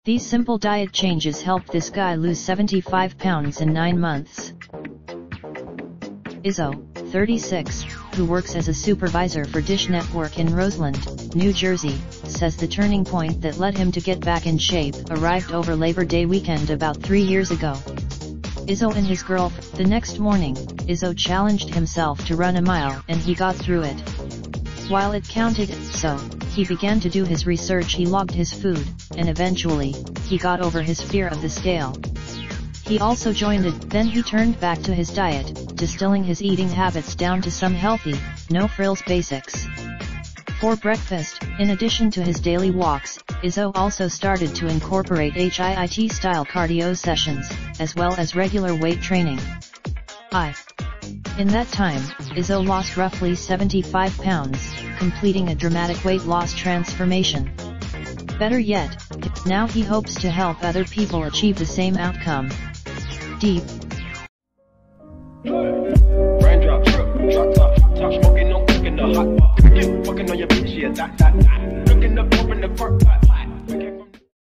These simple diet changes helped this guy lose 75 pounds in 9 months. Izzo, 36, who works as a supervisor for Dish Network in Roseland, New Jersey, says the turning point that led him to get back in shape arrived over Labor Day weekend about 3 years ago. Izzo and his girlfriend. The next morning, Izzo challenged himself to run a mile and he got through it. While it counted, so, he began to do his research. He logged his food, and eventually, he got over his fear of the scale. He also joined it. Then he turned back to his diet, distilling his eating habits down to some healthy, no-frills basics. For breakfast, in addition to his daily walks, Izzo also started to incorporate HIIT-style cardio sessions, as well as regular weight training. In that time, Izzo lost roughly 75 pounds, completing a dramatic weight loss transformation. Better yet, now he hopes to help other people achieve the same outcome. Deep. Raindrop, drop top, smoking, no cooking the hot pot. Fucking on your bitch, yeah, that. Looking up, open the park pot.